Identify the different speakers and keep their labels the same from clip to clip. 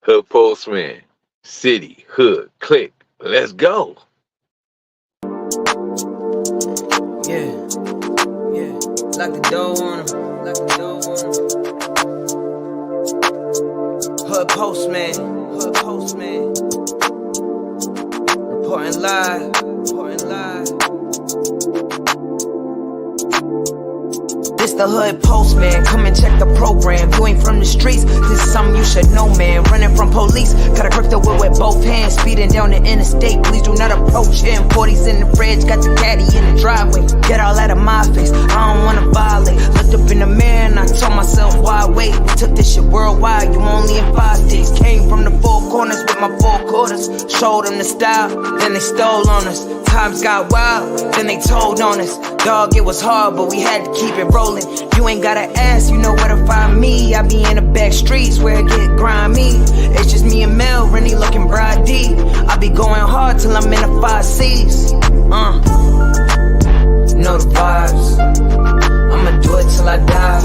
Speaker 1: Hood Postman, City, Hood, Click. Let's go.
Speaker 2: Yeah, yeah. Lock the door on him. Lock the door on him. Hood Postman. Hood Postman. Reporting live. Reporting live. This the Hood Postman, come and check the program. You ain't from the streets, this is something you should know, man. Running from police, gotta grip the wheel with both hands. Speeding down the interstate, please do not approach him. 40s in the fridge, got the caddy in the driveway. Get all out of my face, I don't wanna violate. Looked up in the mirror and I told myself, why wait? We took this shit worldwide, you only in 5 days. Came from the four corners with my 4 quarters. Showed them the style, then they stole on us. Times got wild, then they told on us. Dog, it was hard, but we had to keep it rolling. You ain't gotta ask, you know where to find me. I be in the back streets where it get grimy. It's just me and Mel, Rennie looking bride D. I be going hard till I'm in the 5 C's. Know the vibes. I'ma do it till I die.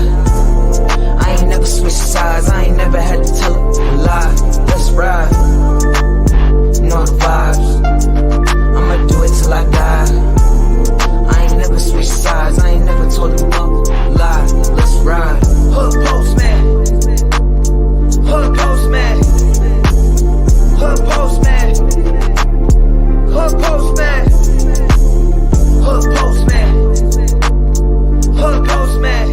Speaker 2: I ain't never switched sides, I ain't never had to tell a lie. Let's ride. Know the vibes. I'ma do it till I die. I ain't never switched sides, I ain't never told them no lie. Let's ride. Hood Postman. Hood Postman. Hood Postman. Hood Postman. Hood Postman. Hood Postman.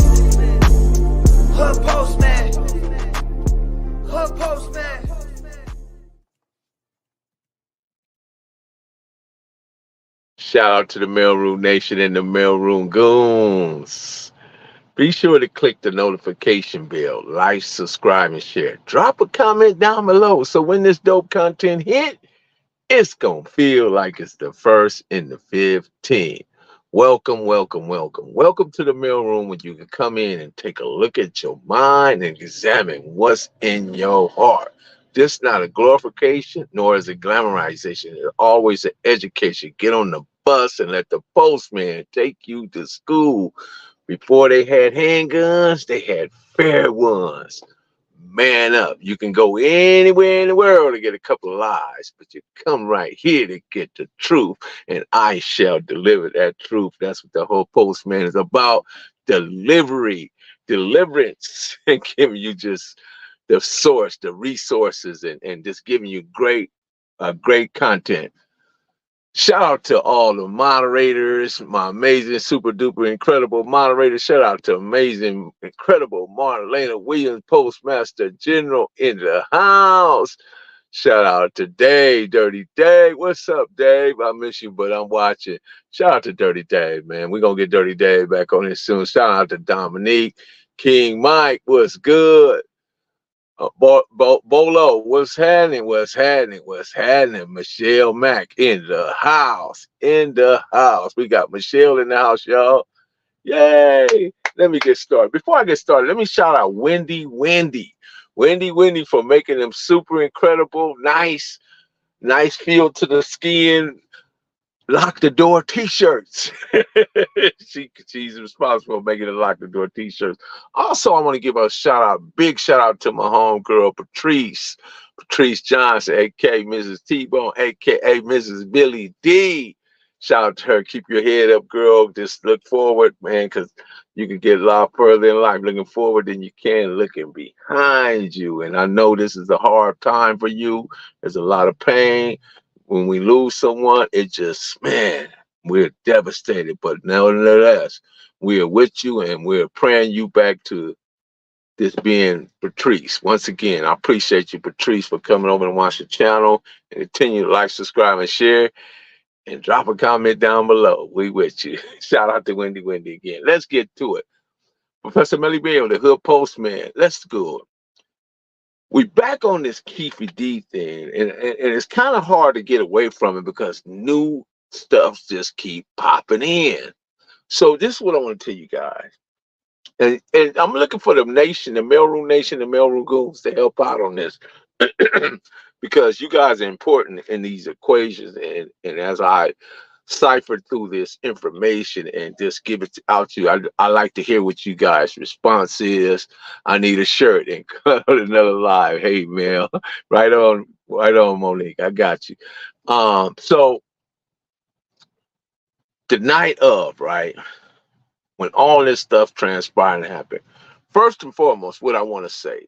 Speaker 2: Hood Postman. Hood Postman.
Speaker 1: Shout out to the Mailroom Nation and the Mailroom Goons. Be sure to click the notification bell, like, subscribe, and share. Drop a comment down below so when this dope content hit, it's going to feel like it's the first in the 15. Welcome, welcome, welcome. Welcome to the mailroom where you can come in and take a look at your mind and examine what's in your heart. This not a glorification, nor is it glamorization. It's always an education. Get on the bus and let the postman take you to school. Before they had handguns, they had fair ones. Man up. You can go anywhere in the world to get a couple of lies, but you come right here to get the truth, and I shall deliver that truth. That's what the whole postman is about. Delivery, deliverance, and giving you just the source, the resources, and just giving you great content. Shout out to all the moderators, my amazing, super duper, incredible moderators. Shout out to amazing, incredible Marlena Williams, Postmaster General in the house. Shout out to Dave, Dirty Dave. What's up, Dave? I miss you, but I'm watching. Shout out to Dirty Dave, man. We're going to get Dirty Dave back on here soon. Shout out to Dominique, King Mike. What's good? Bolo, what's happening? What's happening? What's happening? Michelle Mack in the house. In the house. We got Michelle in the house, y'all. Yay! Let me get started. Before I get started, let me shout out Wendy for making them super incredible, nice feel to the skin, lock the door t-shirts. She's responsible for making the lock the door t-shirts. Also, I want to give a big shout out to my homegirl Patrice Johnson, aka Mrs. T-Bone, aka Mrs. Billy D. Shout out to her. Keep your head up, girl. Just look forward, man, because you can get a lot further in life looking forward than you can looking behind you. And I know this is a hard time for you. There's a lot of pain. When we lose someone, it just, man, we're devastated. But nevertheless, we are with you and we're praying you back to this being Patrice. Once again, I appreciate you, Patrice, for coming over and watch the channel and continue to like, subscribe, and share. And drop a comment down below. We with you. Shout out to Wendy again. Let's get to it. Professor Melly Bell, the Hood Postman. Let's go. We back on this Keffe D thing, and it's kind of hard to get away from it because new stuff just keep popping in. So this is what I want to tell you guys. And I'm looking for the nation, the Mailroom Nation, the Mailroom Goons to help out on this. Because you guys are important in these equations. And as I cipher through this information and just give it out to you. I like to hear what you guys' response is. I need a shirt and cut another live. Hey man, right on, Monique. I got you. So the night of, right, when all this stuff transpired and happened, first and foremost, what I want to say,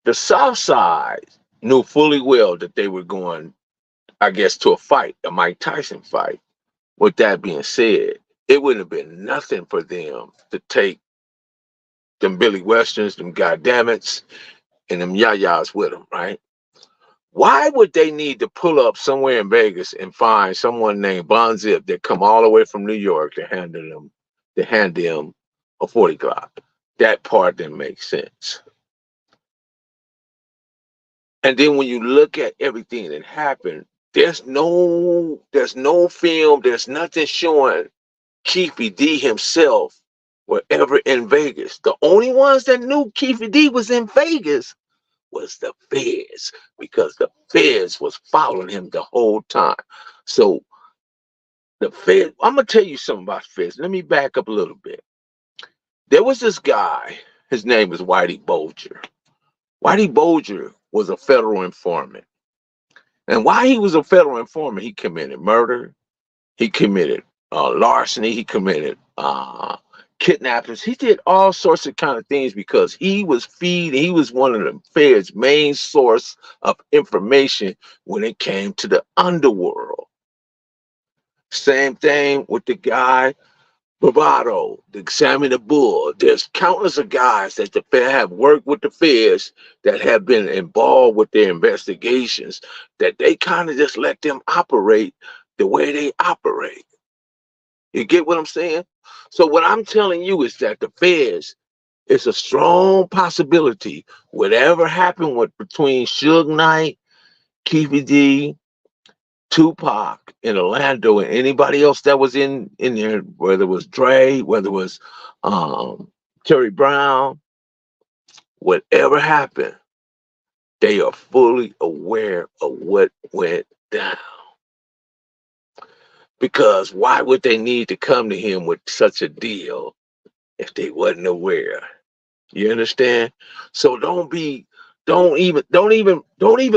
Speaker 1: the South Side knew fully well that they were going, I guess, to a fight, a Mike Tyson fight. With that being said, it wouldn't have been nothing for them to take them Billy Westerns, them goddammits, and them yayas with them, right? Why would they need to pull up somewhere in Vegas and find someone named Bon Zip that come all the way from New York to hand them a 40 Glock? That part didn't make sense. And then when you look at everything that happened, there's no film, there's nothing showing Keffe D himself were ever in Vegas. The only ones that knew Keffe D was in Vegas was the feds, because the feds was following him the whole time. So the feds, I'm gonna tell you something about feds. Let me back up a little bit. There was this guy, his name was Whitey Bulger. Whitey Bulger was a federal informant. And while he was a federal informant, he committed murder, he committed larceny, he committed kidnappings. He did all sorts of kind of things because he was one of the feds' main source of information when it came to the underworld. Same thing with the guy Bravado, the Examiner Bull. There's countless of guys that the Fed have worked with the feds that have been involved with their investigations, that they kind of just let them operate the way they operate. You get what I'm saying? So what I'm telling you is that the feds, it's a strong possibility whatever happened with between Suge Knight, Keffe D, Tupac, and Orlando, and anybody else that was in there, whether it was Dre, whether it was Terry Brown, whatever happened, they are fully aware of what went down. Because why would they need to come to him with such a deal if they wasn't aware? You understand? So don't even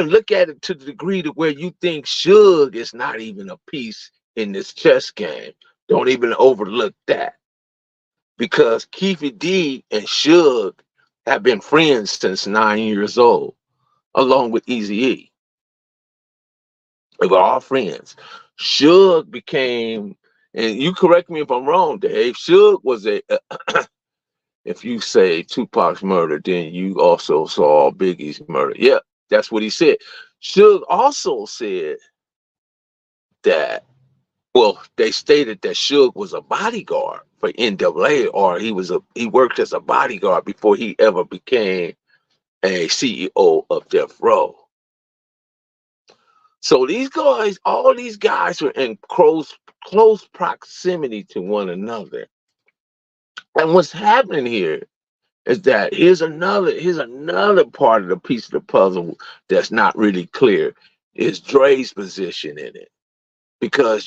Speaker 1: look at it to the degree to where you think Suge is not even a piece in this chess game. Don't even overlook that. Because Keffe D and Suge have been friends since 9 years old, along with Eazy-E. They were all friends. Suge became, and you correct me if I'm wrong, Dave, Suge was if you say Tupac's murder, then you also saw Biggie's murder. Yeah, that's what he said. Suge also said that, well, they stated that Suge was a bodyguard for NAA, or he worked as a bodyguard before he ever became a CEO of Death Row. So all these guys were in close proximity to one another. And what's happening here is that here's another part of the piece of the puzzle that's not really clear, is Dre's position in it. Because,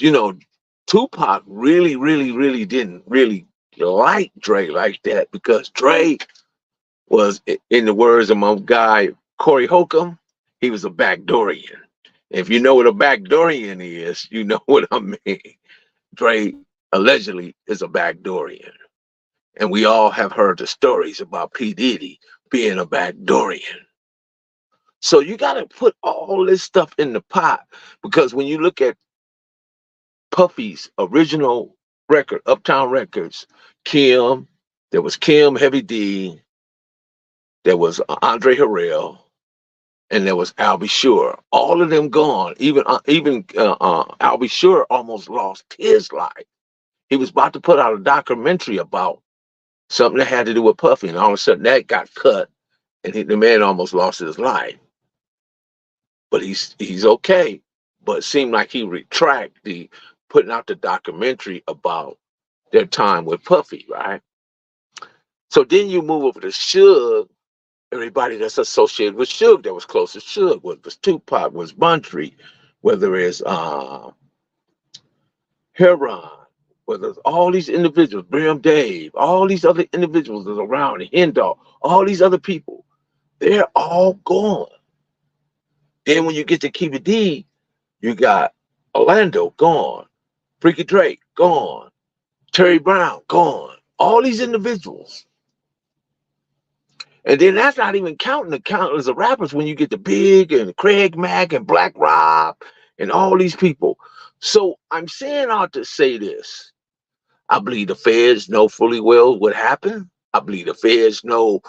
Speaker 1: Tupac really didn't really like Dre like that, because Dre was, in the words of my guy Corey Holcomb, he was a backdoorian. If you know what a backdoorian is, you know what I mean. Dre allegedly is a backdoorian. And we all have heard the stories about P. Diddy being a backdoorian. So you got to put all this stuff in the pot, because when you look at Puffy's original record, Uptown Records, Kim, there was Kim, Heavy D, there was Andre Harrell, and there was Albie Shore. All of them gone. Even Albie Shore almost lost his life. He was about to put out a documentary about something that had to do with Puffy, and all of a sudden that got cut, and the man almost lost his life. But he's okay. But it seemed like he retracted the putting out the documentary about their time with Puffy, right? So then you move over to Suge. Everybody that's associated with Suge, that was close to Suge, whether it was Tupac, was Buntry, whether it's Heron, where there's all these individuals, Brim Dave, all these other individuals that's around, Hendo, all these other people, they're all gone. Then when you get to Keffe D, you got Orlando gone, Freaky Drake gone, Terry Brown gone, all these individuals. And then that's not even counting the countless of rappers when you get to Big and Craig Mack and Black Rob and all these people. So I'm saying all to say this. I believe the feds know fully well what happened. I believe the feds know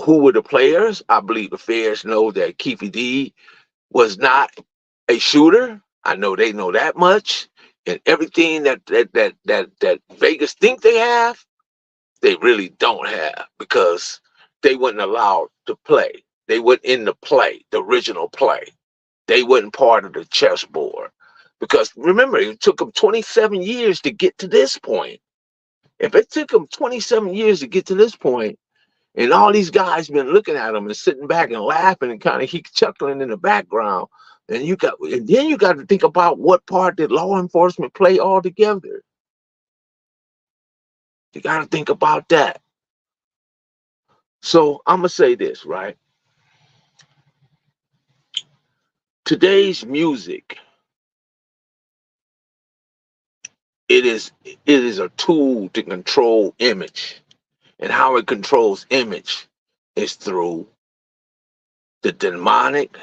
Speaker 1: who were the players. I believe the feds know that Keffe D was not a shooter. I know they know that much. And everything that Vegas think they have, they really don't have because they wasn't allowed to play. They weren't in the play, the original play. They wasn't part of the chessboard. Because remember, it took them 27 years to get to this point. If it took them 27 years to get to this point, and all these guys been looking at them and sitting back and laughing and kind of chuckling in the background, then you got to think about what part did law enforcement play altogether. You got to think about that. So I'm gonna say this, right? Today's music, it is a tool to control image, and how it controls image is through the demonic,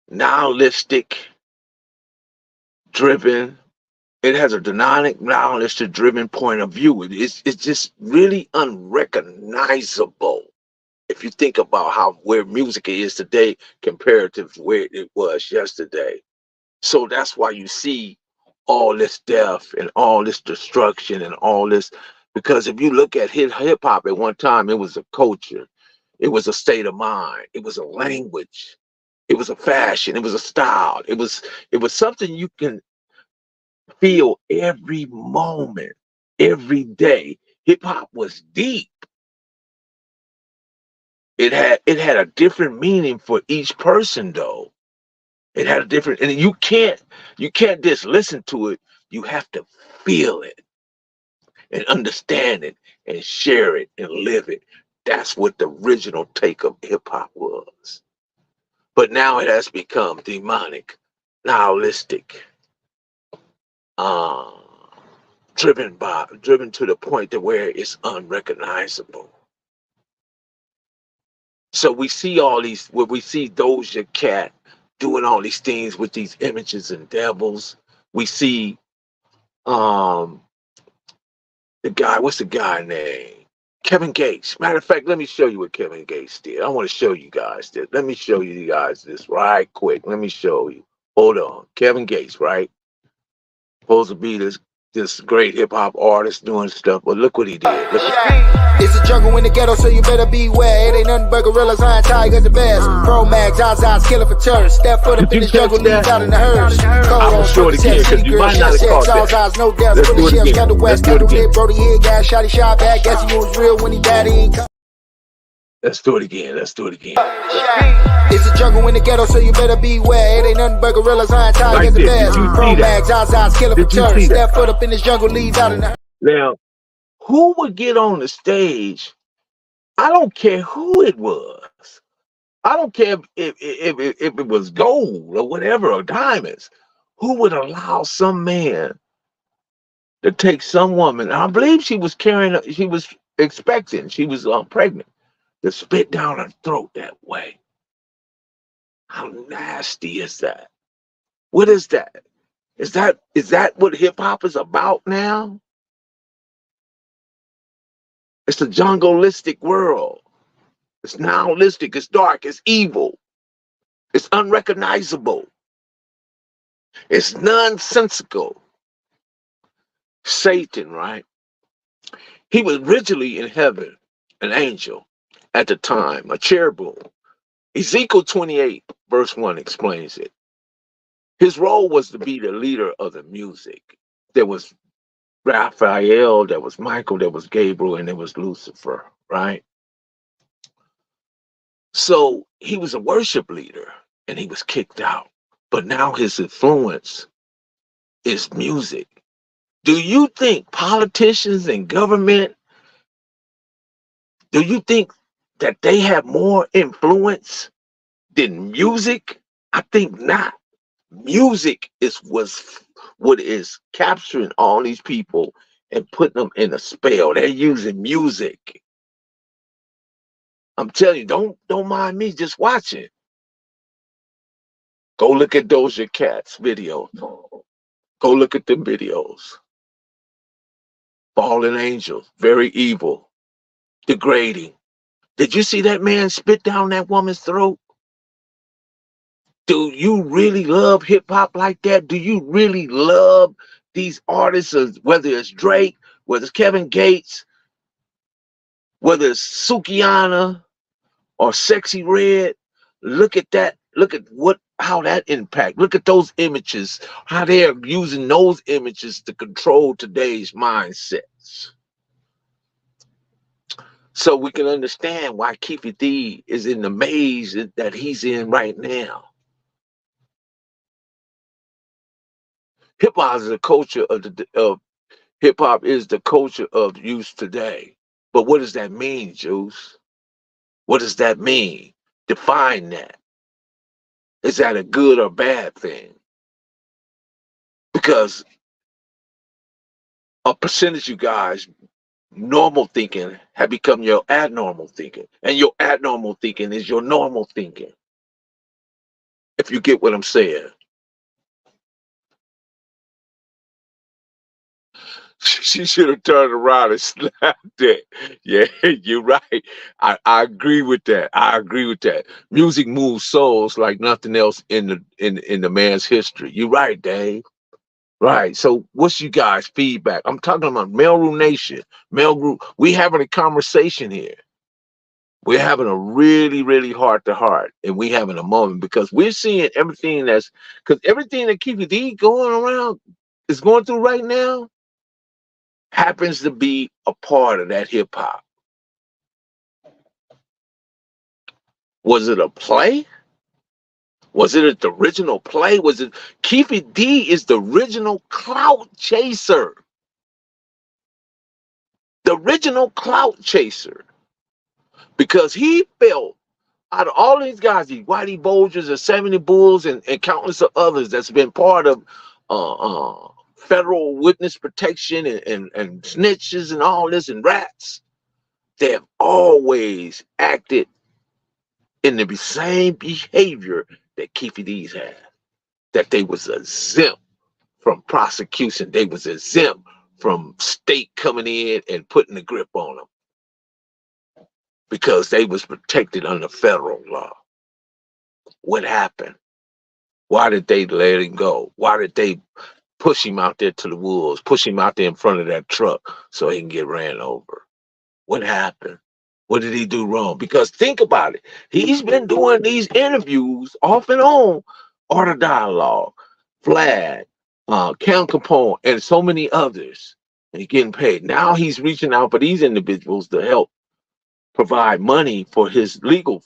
Speaker 1: nihilistic driven. It has a demonic, nihilistic driven point of view. It's just really unrecognizable if you think about where music is today compared to where it was yesterday. So that's why you see all this death and all this destruction and all this. Because if you look at hip hop at one time, it was a culture, it was a state of mind, it was a language, it was a fashion, it was a style, it was something you can feel every moment, every day. Hip hop was deep. It had a different meaning for each person though. It had a different, and you can't just listen to it. You have to feel it and understand it and share it and live it. That's what the original take of hip hop was. But now it has become demonic, nihilistic, uh, driven to the point to where it's unrecognizable. So we see all these, where we see Doja Cat doing all these things with these images and devils. We see the guy, what's the guy name? Kevin Gates. Matter of fact, let me show you what Kevin Gates did. I want to show you guys this. Let me show you guys this right quick. Let me show you. Hold on. Kevin Gates, right? Supposed to be this great hip hop artist doing stuff, but look what he did. Look
Speaker 3: it's a jungle in the ghetto, so you better beware. It ain't nothing but gorillas, iron tigers, the best. Pro Max, Zazaz, killing for tourists. Step foot up in the jungle, leaves out in the hearse.
Speaker 1: I'm gonna show it again, because you might not have caught that.
Speaker 3: No death,
Speaker 1: Let's do it again. Let's do it again.
Speaker 3: Brody hit, gas, shotty shot back. Guess he was real when he died. He ain't come.
Speaker 1: Let's do it again. Let's do it again.
Speaker 3: It's a jungle in the ghetto, so you better beware. It ain't nothing but gorillas, iron tigers, the best. Pro Max, Zazaz, killing for tourists. Step foot up in this jungle, leaves out in the hearse.
Speaker 1: Now, who would get on the stage? I don't care who it was. I don't care if it was gold or whatever, or diamonds. Who would allow some man to take some woman? I believe she was expecting, she was pregnant, to spit down her throat that way. How nasty is that? What is that? Is that what hip hop is about now? It's a jungleistic world. It's nihilistic, it's dark, it's evil. It's unrecognizable. It's nonsensical. Satan, right? He was originally in heaven, an angel at the time, a cherubim. Ezekiel 28, verse 1 explains it. His role was to be the leader of the music. There was Raphael, there was Michael, there was Gabriel, and there was Lucifer, right? So he was a worship leader and he was kicked out. But now his influence is music. Do you think politicians and government, do you think that they have more influence than music? I think not. Music is what is capturing all these people and putting them in a spell. They're using music. I'm telling you, don't mind me, just watch it. Go look at Doja Cat's videos. Go look at them videos. Fallen angels, very evil, degrading. Did you see that man spit down that woman's throat? Do you really love hip hop like that? Do you really love these artists, whether it's Drake, whether it's Kevin Gates, whether it's Sukiana or Sexy Red? Look at that. Look at how that impact. Look at those images, how they're using those images to control today's mindsets. So we can understand why Keffe D is in the maze that he's in right now. Hip hop is the culture of hip hop is the culture of youth today. But what does that mean, Juice? What does that mean? Define that. Is that a good or bad thing? Because a percentage of you guys, normal thinking have become your abnormal thinking. And your abnormal thinking is your normal thinking. If you get what I'm saying. She should have turned around and slapped it. Yeah, you're right. I agree with that. I agree with that. Music moves souls like nothing else in the man's history. You're right, Dave. Right. So what's you guys' feedback? I'm talking about Mailroom Nation. Mail Group. We having a conversation here. We're having a really, really heart to heart, and we having a moment because we're seeing everything because everything that Keffe D going around is going through right now happens to be a part of that hip hop. Was it a play? Was it the original play? Was it Keffe D is the original clout chaser? The original clout chaser. Because he felt out of all these guys, these Whitey Bulgers and 70 Bulls and countless of others that's been part of federal witness protection and snitches and all this and rats, they have always acted in the same behavior that Keffe D's had. That they was exempt from prosecution. They was exempt from state coming in and putting the grip on them. Because they was protected under federal law. What happened? Why did they let him go? Why did they push him out there to the wolves, push him out there in front of that truck so he can get ran over? What happened? What did he do wrong? Because think about it. He's been doing these interviews off and on, Art of Dialogue, Flag, Count Capone, and so many others. And he's getting paid. Now he's reaching out for these individuals to help provide money for his legal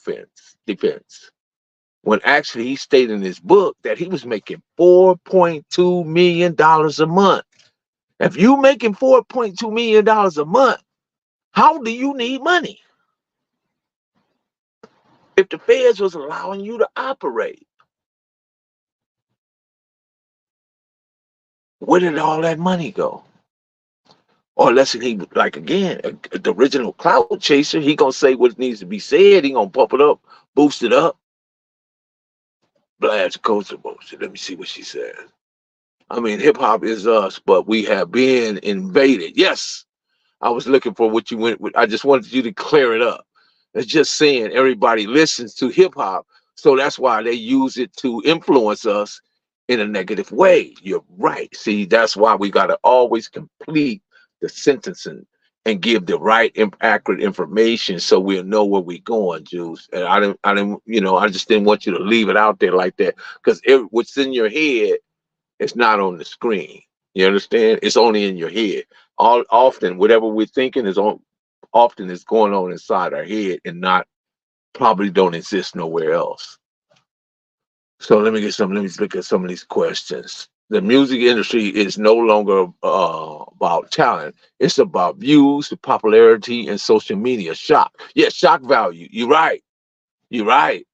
Speaker 1: defense. When actually he stated in his book that he was making $4.2 million a month. If you making $4.2 million a month, how do you need money? If the feds was allowing you to operate, where did all that money go? Or unless he, like again, the original clout chaser, he gonna say what needs to be said. He gonna pump it up, boost it up. Blast culture bullshit. Let me see what she says. I mean, hip hop is us, but we have been invaded. Yes, I was looking for what you went with. I just wanted you to clear it up. It's just saying everybody listens to hip hop, so that's why they use it to influence us in a negative way. You're right. See, that's why we gotta always complete the sentencing and give the right accurate information so we'll know where we're going, Juice. And I didn't, I just didn't want you to leave it out there like that because what's in your head is not on the screen. You understand? It's only in your head. Often, whatever we're thinking often is going on inside our head and probably don't exist nowhere else. So let me look at some of these questions. The music industry is no longer about talent. It's about views, popularity, and social media. Shock. Yeah, shock value. You're right. You're right.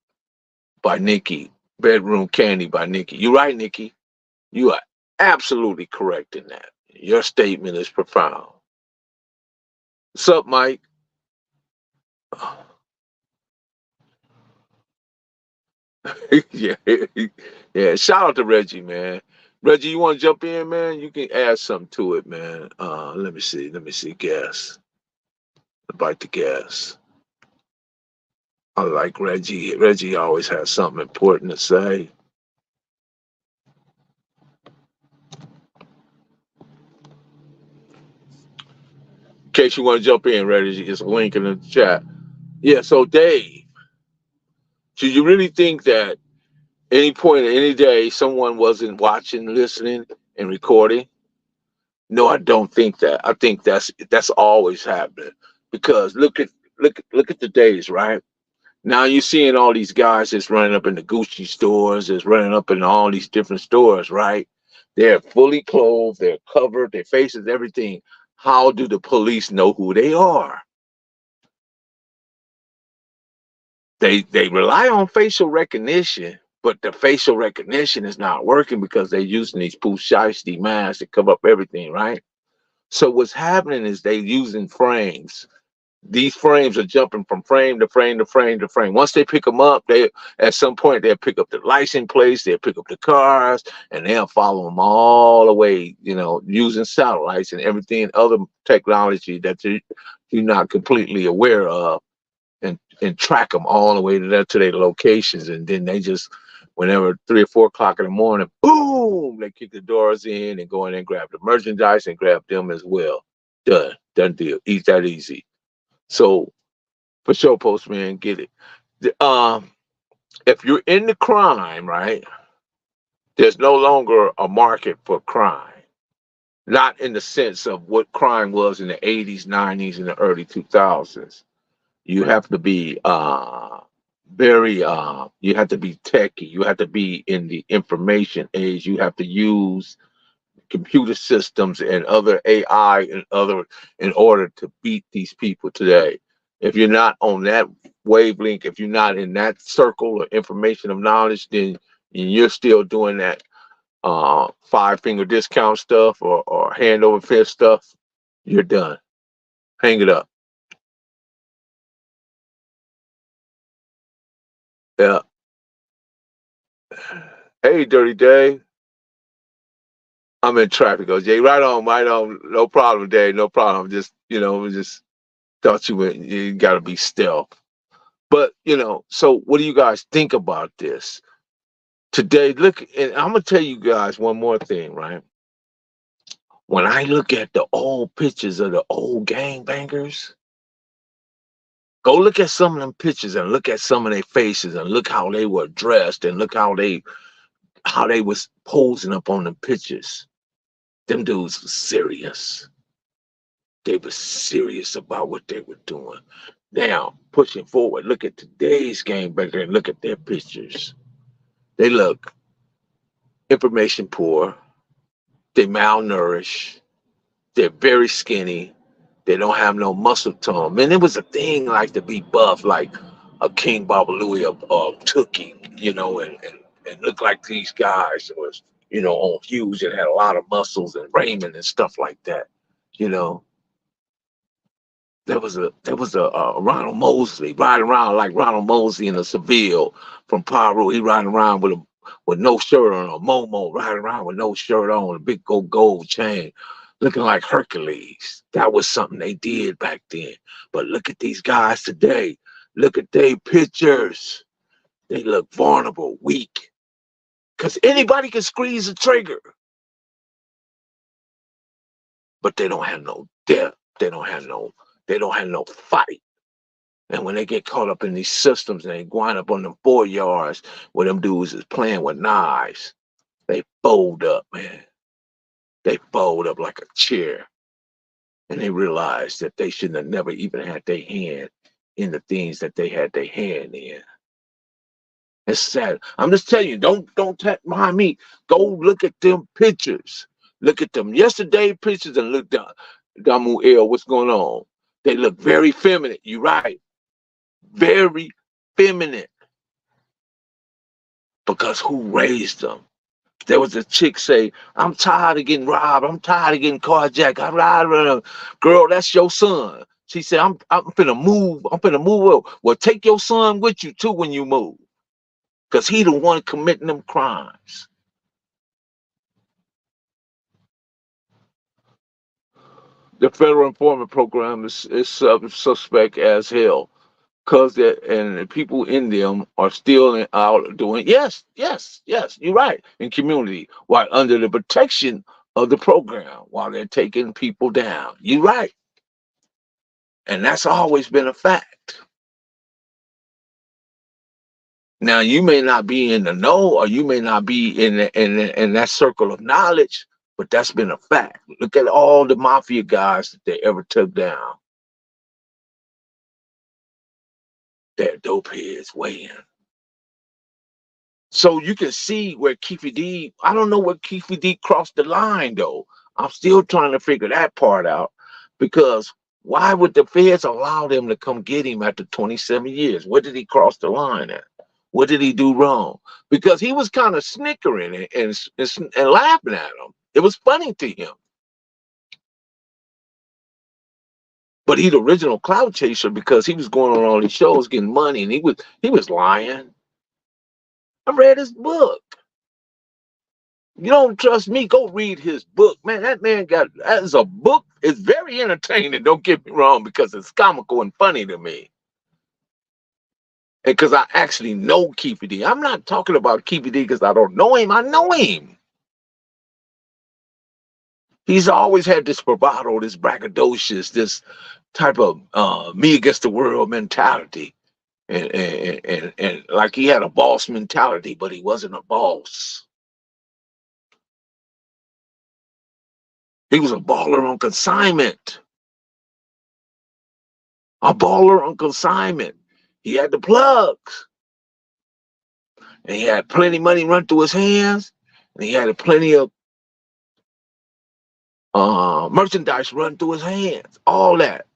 Speaker 1: By Nikki. Bedroom Candy by Nikki. You're right, Nikki. You are absolutely correct in that. Your statement is profound. What's up, Mike? Yeah, yeah. Shout out to Reggie, man. Reggie, you want to jump in, man? You can add something to it, man. Let me see. Let me see. Guess. Invite the guess. I like Reggie. Reggie always has something important to say. In case you want to jump in, Reggie, it's a link in the chat. Yeah. So, Dave, do you really think that any point in any day someone wasn't watching, listening, and recording? No, I don't think that. I think that's always happening because look at the days, right? Now you're seeing all these guys that's running up in the Gucci stores, that's running up in all these different stores, right? They're fully clothed, they're covered, their faces, everything. How do the police know who they are? They rely on facial recognition, but the facial recognition is not working because they're using these poof shiesty masks to cover up everything, right? So what's happening is they using frames. These frames are jumping from frame to frame to frame to frame. Once they pick them up, they at some point they'll pick up the license plates, they'll pick up the cars, and they'll follow them all the way, using satellites and everything, other technology that you're not completely aware of, and track them all the way to their locations. And then they just, whenever 3 or 4 o'clock in the morning, boom, they kick the doors in and go in and grab the merchandise and grab them as well. Done deal. Eat that easy. So for sure, Postman, get it. If you're in the crime, right, there's no longer a market for crime. Not in the sense of what crime was in the 80s, 90s, and the early 2000s. You have to be you have to be techy. You have to be in the information age. You have to use computer systems and other AI and other in order to beat these people today. If you're not on that wavelength, if you're not in that circle of information of knowledge, then you're still doing that 5 finger discount stuff or hand over fist stuff. You're done. Hang it up. Yeah. Hey, Dirty Dave. I'm in traffic. Goes Jay. Right on, right on. No problem, Dave. No problem. Just thought you got to be stealth. But so what do you guys think about this today? Look, and I'm gonna tell you guys one more thing, right? When I look at the old pictures of the old gangbangers, go look at some of them pictures and look at some of their faces and look how they were dressed and look how they was posing up on the pictures. Them dudes were serious. They were serious about what they were doing. Now, pushing forward, look at today's gangbanger and look at their pictures. They look information poor. They malnourished. They're very skinny. They don't have no muscle tone. Man, it was a thing like to be buff, like a King Babaloo or Tookie, and look like these guys was, on Hughes and had a lot of muscles and Raymond and stuff like that. You know, there was a Ronald Mosley riding around like Ronald Mosley in a Seville from Peru. He riding around with no shirt on, a Momo riding around with no shirt on, a big gold chain, looking like Hercules. That was something they did back then. But look at these guys today. Look at their pictures. They look vulnerable, weak. Because anybody can squeeze a trigger. But they don't have no depth. They don't have no fight. And when they get caught up in these systems and they wind up on them 4 yards where them dudes is playing with knives, they fold up, man. They fold up like a chair. And they realize that they shouldn't have never even had their hand in the things that they had their hand in. It's sad. I'm just telling you, don't tap behind me. Go look at them pictures. Look at them yesterday pictures and look down. Damu what's going on? They look very feminine. You're right. Very feminine. Because who raised them? There was a chick say, I'm tired of getting robbed. I'm tired of getting carjacked. I'm tired of girl, that's your son. She said, I'm finna move. I'm finna move up. Well, take your son with you too when you move. Because he the one committing them crimes. The federal employment program is suspect as hell. Because the people in them are still out doing, yes, you're right, in community, while under the protection of the program, while they're taking people down. You're right. And that's always been a fact. Now, you may not be in the know, or you may not be in that circle of knowledge, but that's been a fact. Look at all the mafia guys that they ever took down. They're dope heads weighing. So you can see where Keffe D, I don't know where Keffe D crossed the line though. I'm still trying to figure that part out, because why would the feds allow them to come get him after 27 years? Where did he cross the line at? What did he do wrong? Because he was kind of snickering and laughing at him. It was funny to him. But he the original clout chaser because he was going on all these shows getting money, and he was lying. I read his book. You don't trust me? Go read his book, man. That man that is a book. It's very entertaining. Don't get me wrong, because it's comical and funny to me. And because I actually know Keffe D. I'm not talking about Keffe D because I don't know him. I know him. He's always had this bravado, this braggadocious, this type of me against the world mentality. And like he had a boss mentality, but he wasn't a boss. He was a baller on consignment. A baller on consignment. He had the plugs. And he had plenty of money run through his hands. And he had plenty of merchandise run through his hands. All that.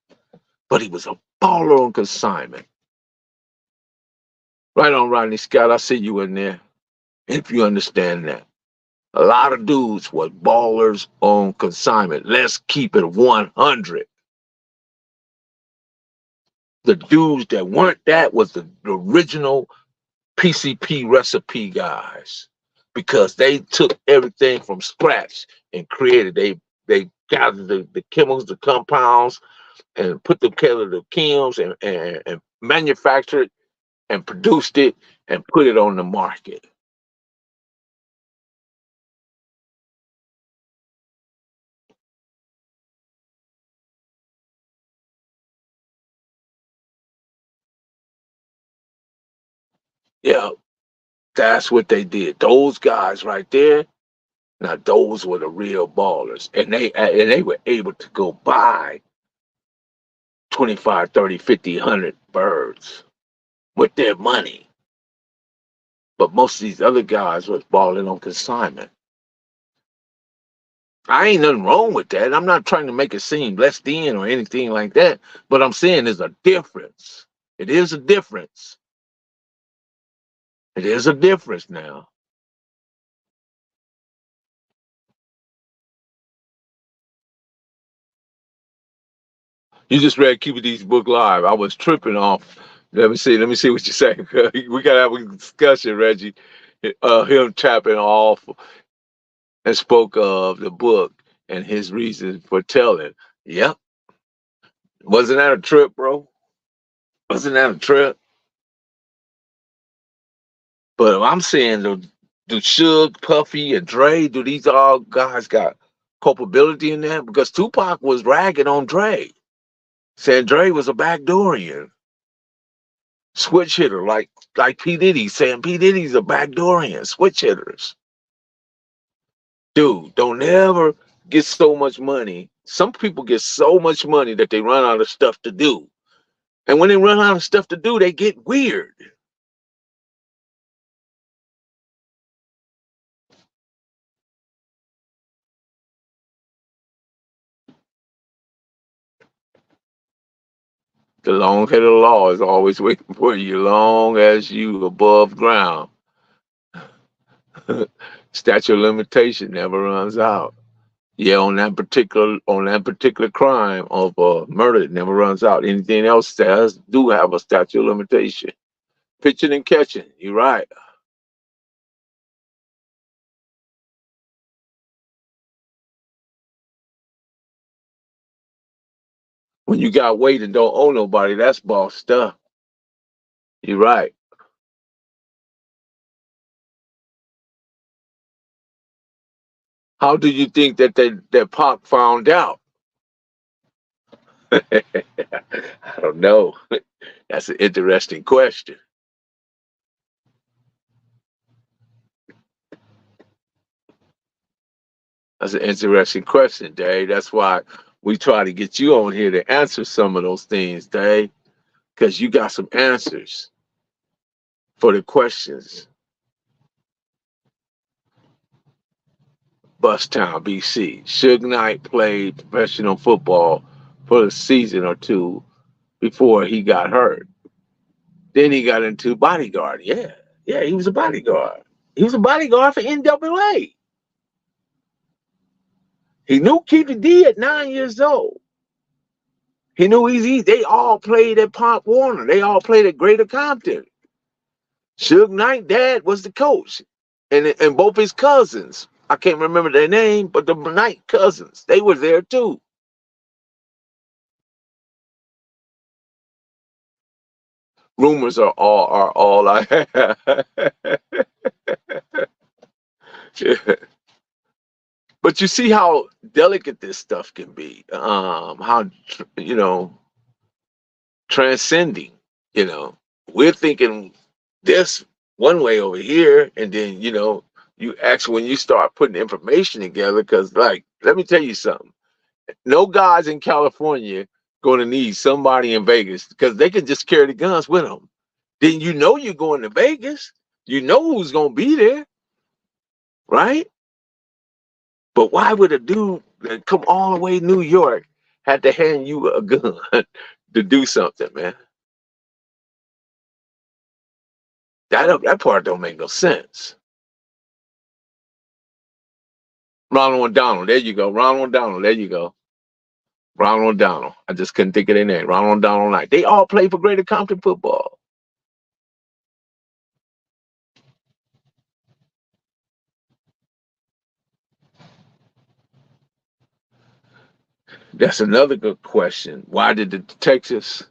Speaker 1: But he was a baller on consignment. Right on, Rodney Scott. I see you in there. If you understand that. A lot of dudes were ballers on consignment. Let's keep it 100. The dudes that weren't that was the original PCP recipe guys, because they took everything from scratch and created. They gathered the chemicals, the compounds, and put them together, the chems, and manufactured and produced it and put it on the market. Yeah, that's what they did. Those guys right there. Now those were the real ballers, and they were able to go buy 25, 30, 50, 100 birds with their money. But most of these other guys was balling on consignment. I ain't nothing wrong with that. I'm not trying to make it seem less than or anything like that. But I'm saying there's a difference. It is a difference. It is a difference now. You just read Keffe D's book live. I was tripping off. Let me see what you say. We gotta have a discussion, Reggie. Him tapping off and spoke of the book and his reason for telling. Yep. Wasn't that a trip, bro? Wasn't that a trip? But I'm saying the Suge, Puffy, and Dre, do these all guys got culpability in that? Because Tupac was ragging on Dre, saying Dre was a backdoorian, switch hitter, like P. Diddy, saying P. Diddy's a backdoorian, switch hitters. Dude, don't ever get so much money. Some people get so much money that they run out of stuff to do. And when they run out of stuff to do, they get weird. The long head of the law is always waiting for you, long as you above ground. Statute of limitation never runs out. Yeah, on that particular crime of murder, it never runs out. Anything else does do have a statute of limitation. Pitching and catching, you're right. When you got weight and don't owe nobody, that's boss stuff. You're right. How do you think that Pac found out? I don't know. That's an interesting question. That's an interesting question, Dave. That's why we try to get you on here to answer some of those things, Dave, because you got some answers for the questions. Bustown, BC. Suge Knight played professional football for a season or two before he got hurt. Then he got into bodyguard. Yeah, yeah, he was a bodyguard. He was a bodyguard for NWA. He knew Keffe D at 9 years old. He knew Easy. They all played at Pop Warner. They all played at Greater Compton. Suge Knight dad was the coach, and both his cousins. I can't remember their name, but the Knight cousins, they were there too. Rumors are all I have. But you see how delicate this stuff can be. How transcending. We're thinking this one way over here, and then you actually when you start putting information together, because like let me tell you something. No guys in California going to need somebody in Vegas because they can just carry the guns with them. Then you're going to Vegas. You know who's going to be there, right? But why would a dude that come all the way to New York have to hand you a gun to do something, man? That part don't make no sense. Ronald O'Donnell, there you go. Ronald O'Donnell, there you go. Ronald O'Donnell. I just couldn't think of their name. Ronald O'Donnell Knight. They all play for Greater Compton football. That's another good question. Why did the detectives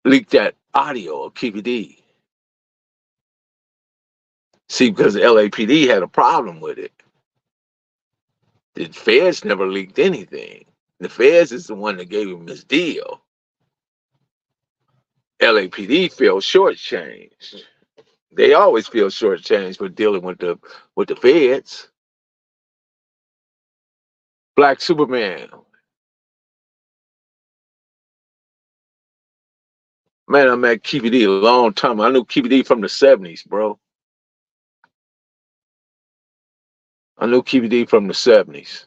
Speaker 1: leak that audio of Keffe D? See, because the LAPD had a problem with it. The feds never leaked anything. The feds is the one that gave him his deal. LAPD feels shortchanged. They always feel shortchanged for dealing with the feds. Black Superman. Man, I met Keffe D a long time. I knew Keffe D from the 70s, bro. I knew Keffe D from the 70s.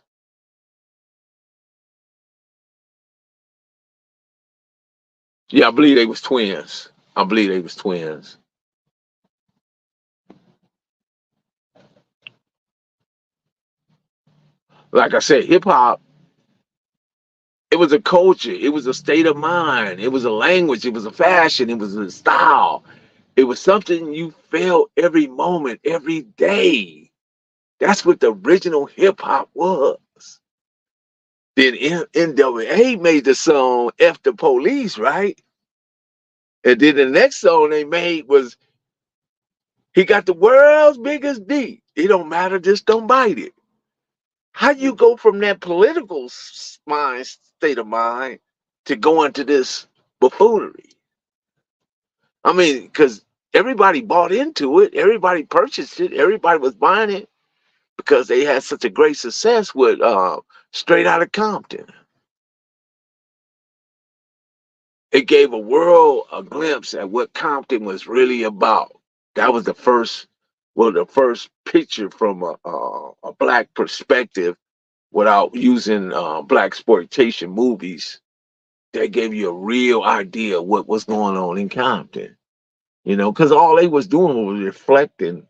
Speaker 1: Yeah, I believe they was twins. Like I said, hip hop, it was a culture. It was a state of mind. It was a language. It was a fashion. It was a style. It was something you felt every moment, every day. That's what the original hip hop was. Then NWA made the song F the Police, right? And then the next song they made was he got the world's biggest D. It don't matter, just don't bite it. How you go from that political state of mind to go into this buffoonery? I mean, because everybody bought into it, everybody purchased it, everybody was buying it because they had such a great success with Straight Outta Compton. It gave a world a glimpse at what Compton was really about. That was the first picture from a black perspective without using black exploitation movies that gave you a real idea of what was going on in Compton. You know, because all they was doing was reflecting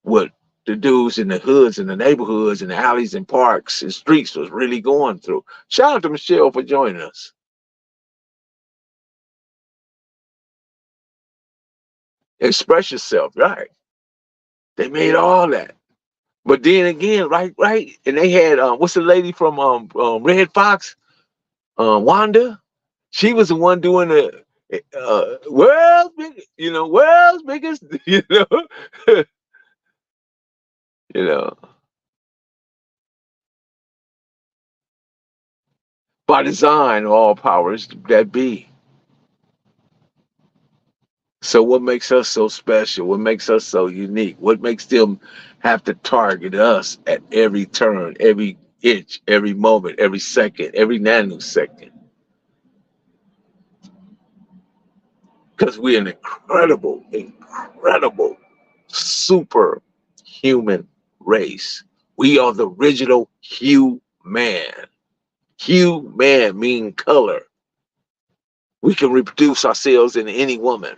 Speaker 1: what the dudes in the hoods and the neighborhoods and the alleys and parks and streets was really going through. Shout out to Michelle for joining us. Express yourself, right? They made all that. But then again, right, and they had what's the lady from Red Fox, Wanda? She was the one doing the world's biggest, you know, by design, all powers that be. So what makes us so special? What makes us so unique? What makes them have to target us at every turn, every inch, every moment, every second, every nanosecond? Because we're an incredible, super human race. We are the original human. Human mean color. We can reproduce ourselves in any woman.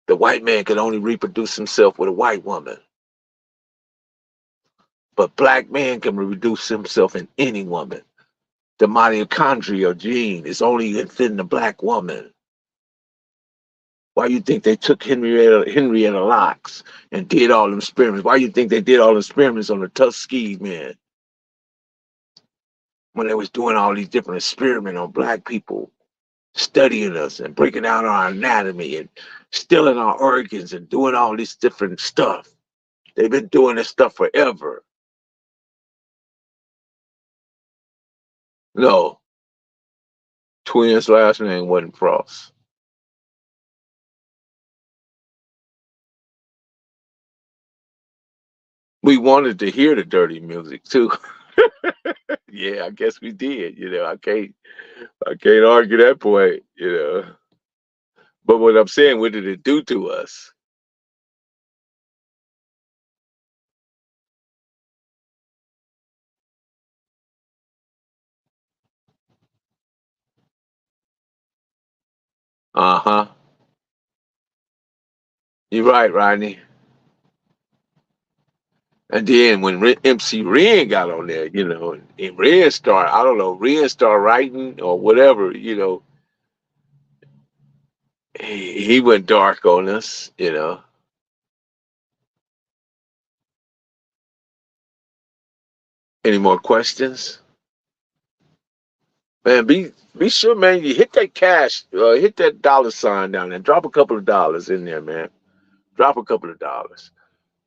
Speaker 1: The white man can only reproduce himself with a white woman. But black man can reproduce himself in any woman. The mitochondrial gene is only within the black woman. Why you think they took Henrietta Locks and did all them experiments? Why you think they did all the experiments on the Tuskegee men? When they was doing all these different experiments on black people, studying us and breaking down our anatomy and stealing our organs and doing all this different stuff. They've been doing this stuff forever. No, twins' last name wasn't Frost. We wanted to hear the dirty music too. Yeah, I guess we did. I can't argue that point. But what I'm saying, what did it do to us? Uh-huh. You're right, Rodney. And then when MC Ren got on there, and Ren started, I don't know, Ren started writing or whatever, he went dark on us. Any more questions? Man, be sure, man, you hit that cash, hit that dollar sign down there. Drop a couple of dollars in there, man. Drop a couple of dollars.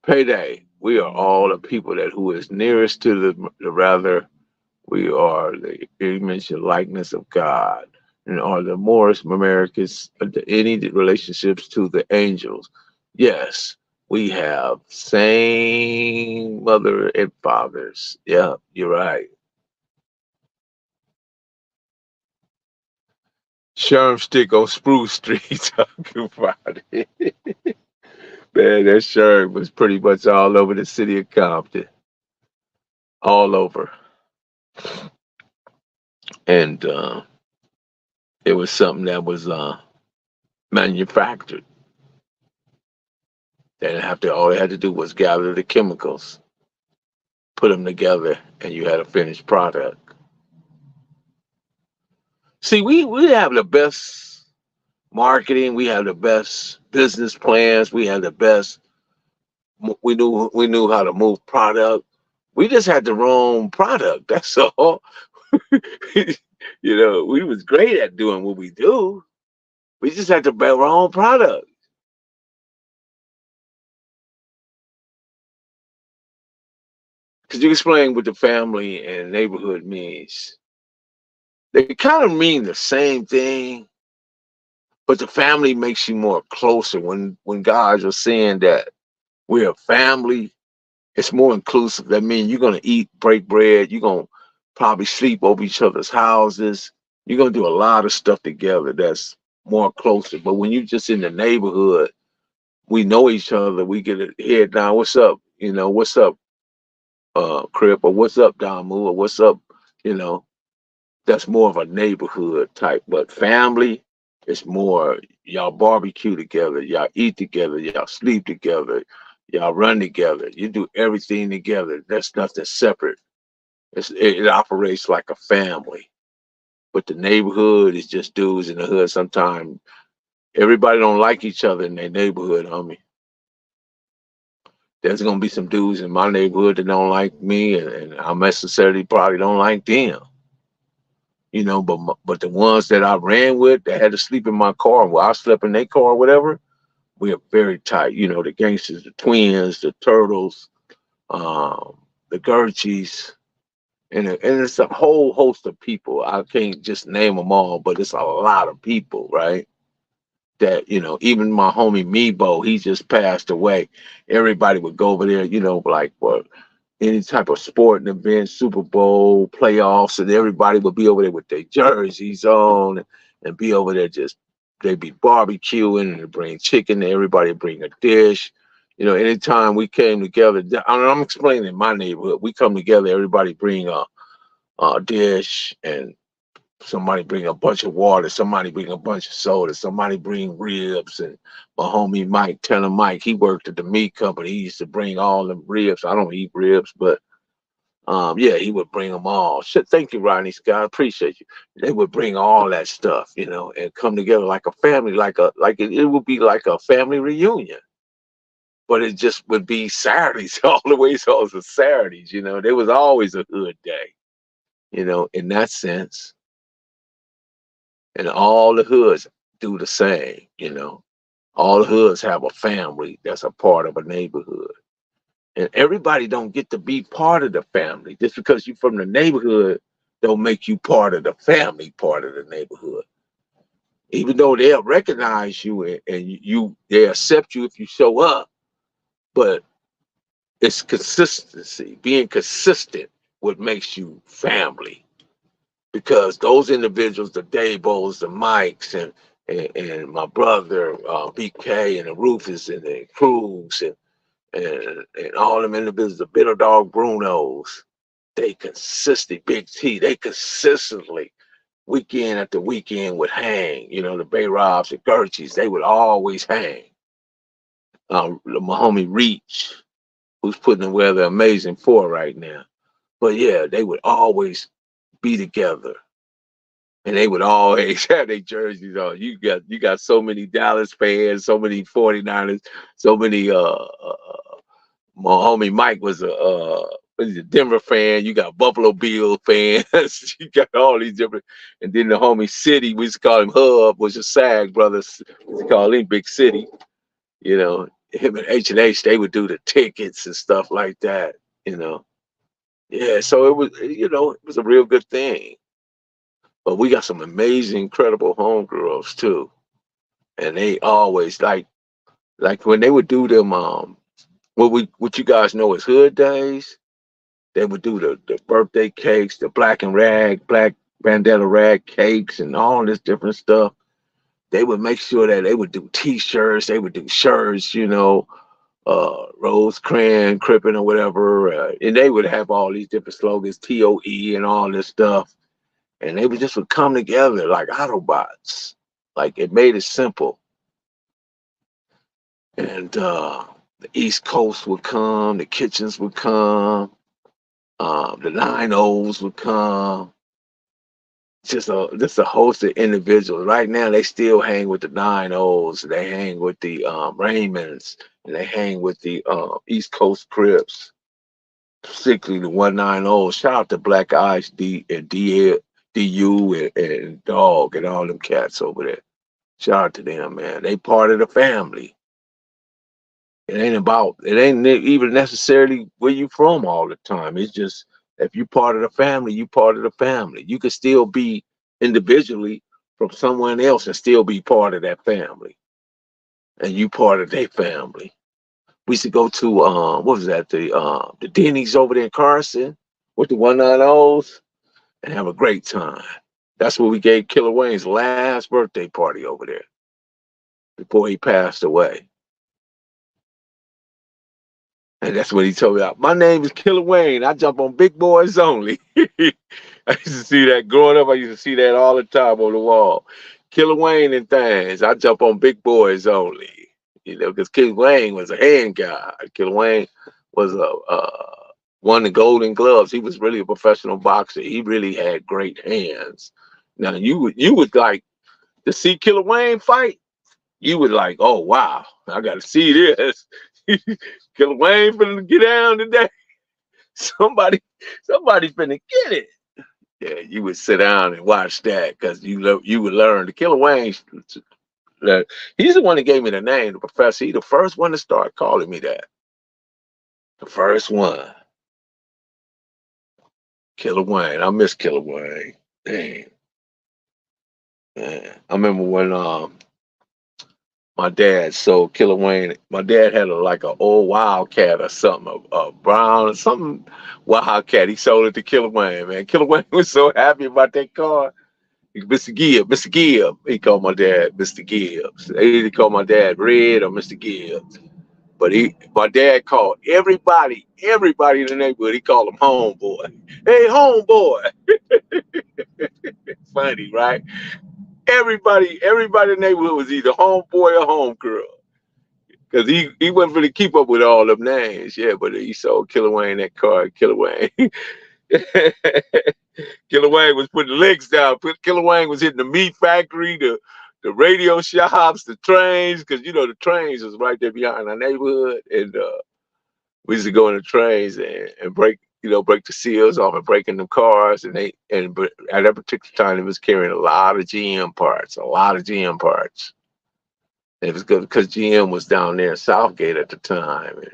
Speaker 1: Payday. We are all the people that who is nearest to the rather. We are the image and likeness of God, and are the Morris Americans any relationships to the angels? Yes, we have same mother and fathers. Yeah, you're right. Sherm stick on Spruce Street talking about it. Man, that Sherm was pretty much all over the city of Compton, all over, and it was something that was manufactured. They didn't have to. All they had to do was gather the chemicals, put them together, and you had a finished product. See, we have the best marketing. We have the best business plans. We have the best. We knew how to move product. We just had the wrong product. That's all. We was great at doing what we do. We just had the wrong product. Could you explain what the family and neighborhood means? They kind of mean the same thing, but the family makes you more closer. When guys are saying that we're a family, it's more inclusive. That means you're gonna eat, break bread. You're gonna probably sleep over each other's houses. You're gonna do a lot of stuff together. That's more closer. But when you're just in the neighborhood, we know each other. We get a head down. What's up? What's up, Crip? Or what's up, Damu? Or what's up? You know. That's more of a neighborhood type. But family, it's more y'all barbecue together, y'all eat together, y'all sleep together, y'all run together. You do everything together. That's nothing separate. It operates like a family. But the neighborhood is just dudes in the hood. Sometimes everybody don't like each other in their neighborhood, homie. There's gonna be some dudes in my neighborhood that don't like me, and I necessarily probably don't like them. You know, but the ones that I ran with that had to sleep in my car, well, I slept in their car, or whatever. We are very tight. You know, the gangsters, the twins, the turtles, the Gurchies, and it's a whole host of people. I can't just name them all, but it's a lot of people, right? That, you know, even my homie Meebo, he just passed away. Everybody would go over there, you know, like for any type of sporting event, Super Bowl, playoffs, and everybody would be over there with their jerseys on and be over there just, they'd be barbecuing and bring chicken, everybody bring a dish. You know, anytime we came together, I'm explaining my neighborhood, we come together, everybody bring a dish, and somebody bring a bunch of water, somebody bring a bunch of soda, somebody bring ribs. And my homie Mike, Tanner Mike, he worked at the meat company. He used to bring all them ribs. I don't eat ribs, but yeah, he would bring them all. Shit, thank you, Rodney Scott. I appreciate you. They would bring all that stuff, you know, and come together like a family, it would be like a family reunion. But it just would be Saturdays all the way. So it was Saturdays, you know. There was always a hood day, you know, in that sense. And all the hoods do the same, you know. All the hoods have a family that's a part of a neighborhood. And everybody don't get to be part of the family. Just because you're from the neighborhood don't make you part of the family part of the neighborhood. Even though they'll recognize you and they accept you if you show up, but it's consistency, being consistent what makes you family. Because those individuals, the Daybos, the Mikes, and my brother BK and the Rufus and the Cruz and all them individuals, the Bitter Dog Brunos, they consistently, Big T, they consistently, weekend after weekend would hang. You know, the Bay Robs, the Gerchies, they would always hang. My homie Reach, who's putting together Amazing Four right now. But yeah, they would always be together. And they would always have their jerseys on. You got so many Dallas fans, so many 49ers, so many my homie Mike was a Denver fan. You got Buffalo Bill fans. You got all these different, and then the homie City, we used to call him Hub, was a SAG brothers. We used to call him Big City. You know, him and H&H, they would do the tickets and stuff like that. You know, yeah. So it was, you know, it was a real good thing. But we got some amazing, incredible homegirls too, and they always like when they would do them what you guys know as hood days. They would do the birthday cakes, the black bandana rag cakes, and all this different stuff. They would make sure that they would do T-shirts, they would do shirts, you know, Rose Cran, Crippin' or whatever, and they would have all these different slogans, TOE and all this stuff. And they would come together like Autobots. Like it made it simple. And the East Coast would come, the Kitchens would come, the 9-0s would come. Just a host of individuals. Right now, they still hang with the 9-0s. They hang with the Raymonds, and they hang with the East Coast Crips, particularly the 190. Shout out to Black Eyes D and DU and Dog and all them cats over there. Shout out to them, man. They part of the family. It ain't even necessarily where you from all the time. It's just if you part of the family, you part of the family. You could still be individually from someone else and still be part of that family. And you part of their family. We used to go to what was that? The Denny's over there in Carson with the 190s and have a great time. That's where we gave Killer Wayne's last birthday party over there before he passed away. And that's what he told me. My name is Killer Wayne. I jump on big boys only. I used to see that growing up. I used to see that all the time on the wall. Killer Wayne and things. I jump on big boys only, because Killer Wayne was a hand guy. Killer Wayne was won the Golden Gloves. He was really a professional boxer. He really had great hands. Now you would like to see Killer Wayne fight. You would like, oh wow, I got to see this. Killer Wayne finna get down today. Somebody finna get it. Yeah, you would sit down and watch that because you would learn. The Killer Wayne, he's the one that gave me the name, the professor. He the first one to start calling me that. The first one. Killer Wayne. I miss Killer Wayne. Dang. Man. I remember when my dad sold Killer Wayne. My dad had like an old Wildcat or something, a brown, something Wildcat. He sold it to Killer Wayne, man. Killer Wayne was so happy about that car. Mr. Gibbs, Mr. Gibbs. He called my dad Mr. Gibbs. They either called my dad Red or Mr. Gibbs. But my dad called everybody in the neighborhood. He called him homeboy. Hey, homeboy. Funny, right? Everybody in the neighborhood was either homeboy or homegirl. Because he wasn't really keep up with all them names. Yeah, but he sold Killer Wayne that car. Killer Wayne. Killer Wayne was putting legs down. Killer Wayne was hitting the meat factory, the radio shops, the trains, because the trains was right there behind our neighborhood, and we used to go in the trains and break the seals off and breaking them cars, but at that particular time it was carrying a lot of GM parts, And it was good because GM was down there in Southgate at the time, and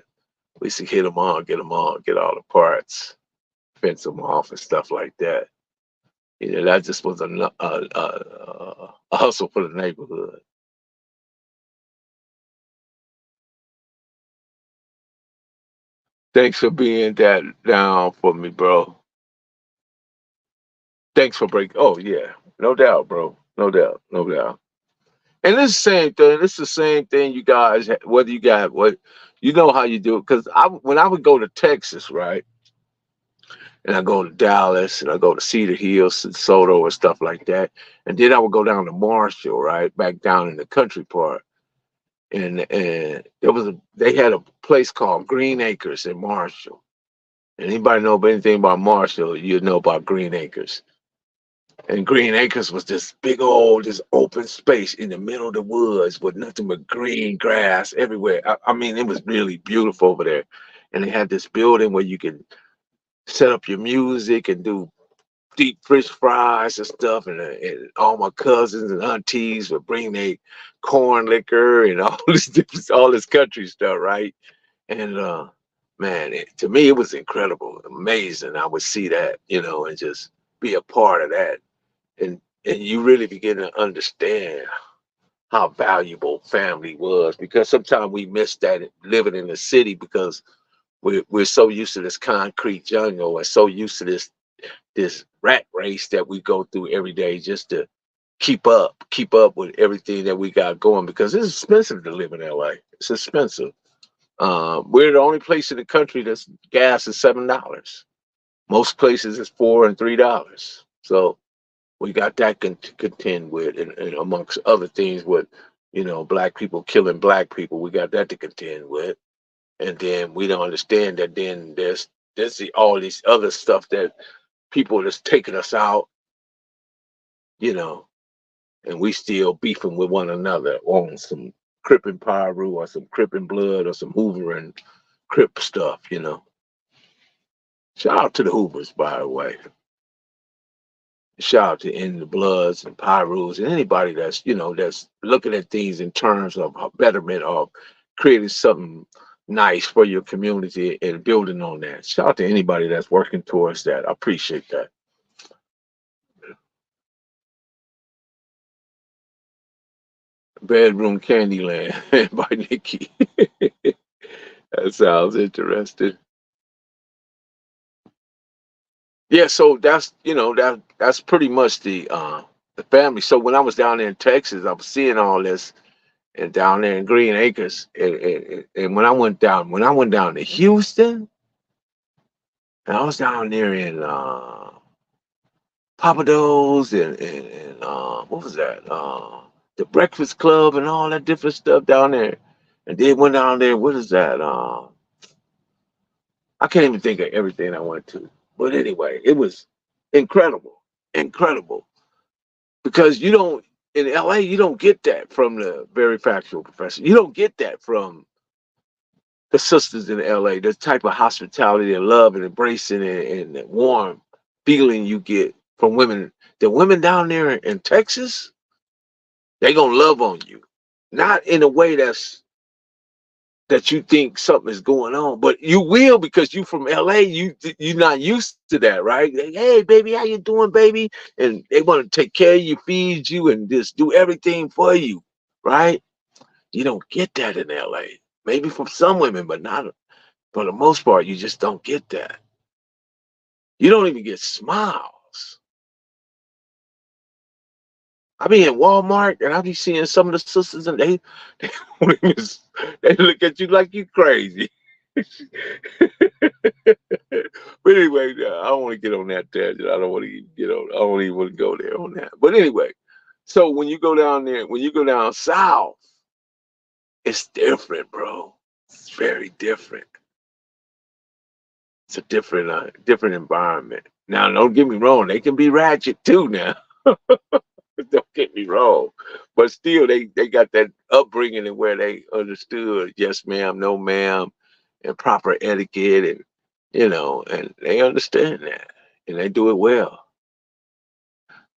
Speaker 1: we used to hit them all, get all the parts, fence them off and stuff like that. That just was a hustle for the neighborhood. Thanks for being that down for me, bro. Thanks for breaking. Oh yeah, no doubt, bro. No doubt, no doubt. And it's the same thing. It's the same thing, you guys. Whether you got what, how you do it. Because when I would go to Texas, right, and I go to Dallas, and I go to Cedar Hills, DeSoto, and stuff like that, and then I would go down to Marshall, right, back down in the country part, and they had a place called Green Acres in Marshall. And anybody know anything about Marshall, you'd know about Green Acres. And Green Acres was this big this open space in the middle of the woods with nothing but green grass everywhere. I mean, it was really beautiful over there. And they had this building where you could set up your music and do deep fish fries and stuff. And all my cousins and aunties would bring their corn liquor and all this country stuff, right? And man, to me, it was incredible, amazing. I would see that, and just be a part of that. And you really begin to understand how valuable family was, because sometimes we miss that living in the city because we're so used to this concrete jungle and so used to this rat race that we go through every day just to keep up with everything that we got going, because it's expensive to live in LA. It's expensive. We're the only place in the country that's gas is $7. Most places is $4 and $3. So we got that to contend with, and amongst other things with, black people killing black people. We got that to contend with. And then we don't understand that then there's all these other stuff that people that's taking us out, and we still beefing with one another on some Crip and Pyru or some Crip and Blood or some Hoover and Crip stuff, Shout out to the Hoovers, by the way. Shout out to In the Bloods and Pyrus and anybody that's, that's looking at things in terms of a betterment of creating something nice for your community and building on that. Shout out to anybody that's working towards that. I appreciate that. Bedroom Candyland by Nikki. That sounds interesting. Yeah, so that's that's pretty much the family. So when I was down there in Texas, I was seeing all this, and down there in Green Acres, and when I went down to Houston, and I was down there in Papados and what was that? The Breakfast Club and all that different stuff down there. And then went down there. What is that? I can't even think of everything I went to. But anyway, it was incredible, incredible. Because you don't in LA, you don't get that from the very factual professor. You don't get that from the sisters in LA. The type of hospitality and love and embracing and warm feeling you get from women. The women down there in Texas, they gonna love on you, not in a way that you think something is going on, but you will because you from LA. You're not used to that, right? Like, hey, baby, how you doing, baby? And they want to take care of you, feed you, and just do everything for you, right? You don't get that in LA. Maybe from some women, but not for the most part. You just don't get that. You don't even get smiles. I be in Walmart and I be seeing some of the sisters, and they, they look at you like you crazy. But anyway, I don't want to get on that tangent. I don't want to get on. I don't even want to go there on that. But anyway, so when you go down there, when you go down south, it's different, bro. It's very different. It's a different environment. Now, don't get me wrong. They can be ratchet too. Now, don't get me wrong. But still, they got that upbringing and where they understood yes, ma'am, no, ma'am, and proper etiquette and and they understand that and they do it well.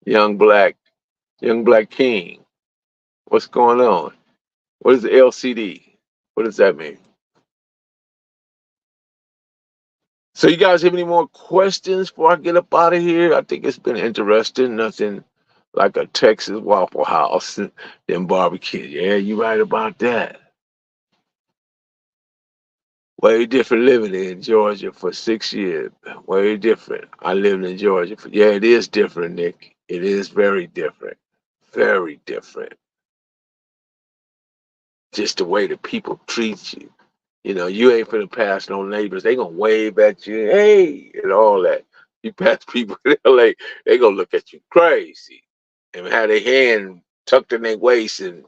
Speaker 1: Young black, young black king. What's going on? What is the LCD? What does that mean? So you guys have any more questions before I get up out of here? I think it's been interesting. Nothing like a Texas Waffle House than barbecue. Yeah, you right about that. Way different living in Georgia for 6 years. Way different. I lived in Georgia for, yeah, it is different, Nick. It is very different. Very different. Just the way the people treat you. You ain't finna pass no neighbors. They gonna wave at you, hey, and all that. You pass people in LA, they gonna look at you crazy and have their hand tucked in their waist and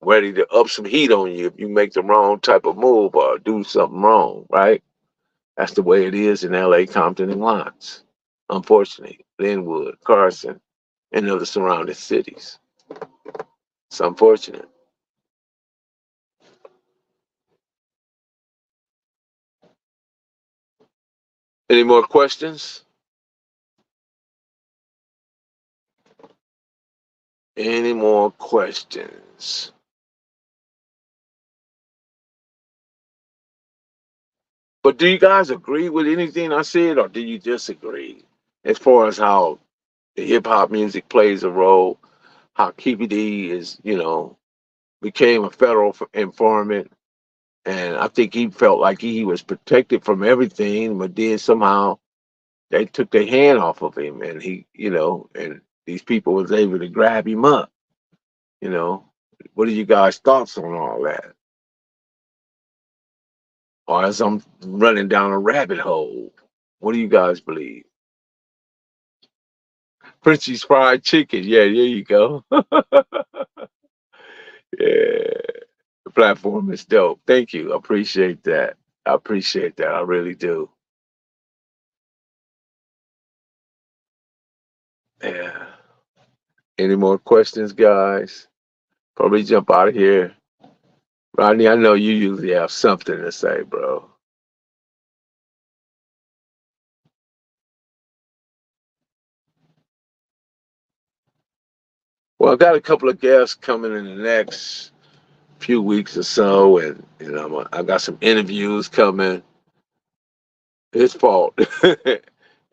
Speaker 1: ready to up some heat on you if you make the wrong type of move or do something wrong, right? That's the way it is in LA, Compton, and Lawrence. Unfortunately, Linwood, Carson, and other surrounding cities. It's unfortunate. Any more questions? Any more questions? But do you guys agree with anything I said, or do you disagree as far as how the hip hop music plays a role? How Keffe D is, became a federal informant, and I think he felt like he was protected from everything, but then somehow they took their hand off of him, and and these people was able to grab him up. You know, what are you guys' thoughts on all that? Or as I'm running down a rabbit hole, what do you guys believe? Frenchie's Fried Chicken. Yeah, there you go. Yeah, the platform is dope. Thank you. I appreciate that. I appreciate that. I really do. Yeah. Any more questions, guys? Probably jump out of here. Rodney, I know you usually have something to say, bro. Well, I got a couple of guests coming in the next few weeks or so, and I got some interviews coming. His fault.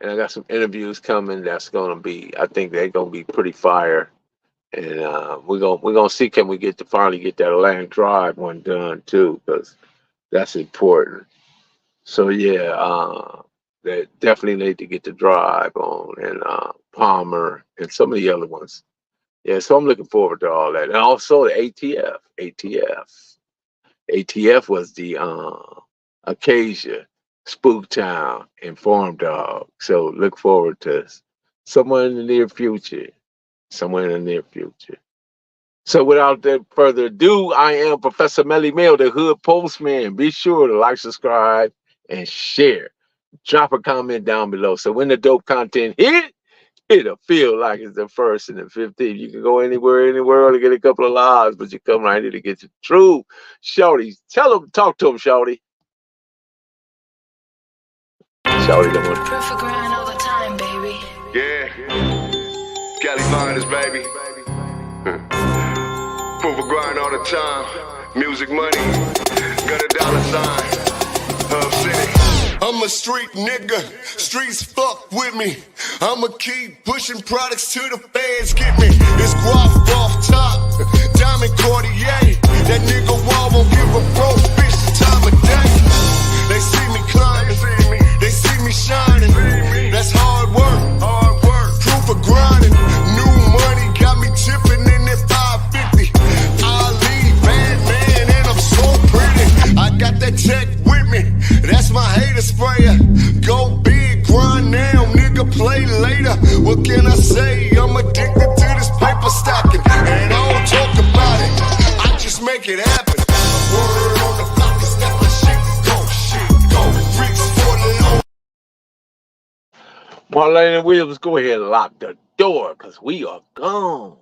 Speaker 1: And I got some interviews coming that's gonna be. I think they're gonna be pretty fire. And we're gonna see can we get to finally get that land drive one done too, because that's important. So yeah, they definitely need to get the drive on and Palmer and some of the other ones. Yeah, so I'm looking forward to all that, and also the ATF. ATF was the Acacia, Spooktown, and Farm Dog. So look forward to Somewhere in the near future. Somewhere in the near future. So without that further ado, I am Professor Melly Mail, the Hood Postman. Be sure to like, subscribe, and share. Drop a comment down below. So when the dope content hit, it'll feel like it's the 1st and the 15th. You can go anywhere in the world to get a couple of lives, but you come right here to get the truth. Shorty, tell them, talk to them, Shorty. Shorty, come on.
Speaker 4: Perfect grind all the time, baby.
Speaker 5: Yeah. Cali Finest, baby. Proof of grind all the time. Music money. Got a dollar sign. Hub City. I'm a street nigga. Streets fuck with me. I'ma keep pushing products till the fans get me. It's guap off top. Diamond Cartier. That nigga wall won't give a broke bitch the time of day. They see me climbing. They see me shining. That's hard work. Proof of grinding. New money got me tipping in that 550. Ali, bad man, and I'm so pretty. I got that tech with me. That's my hater sprayer. Go big, grind now, nigga, play later. What can I say? I'm addicted to this paper stacking. And I don't talk about it. I just make it happen. Word on the block is that my shit go. Reach for the low.
Speaker 1: Marlene Williams, go ahead and lock the door, because we are gone.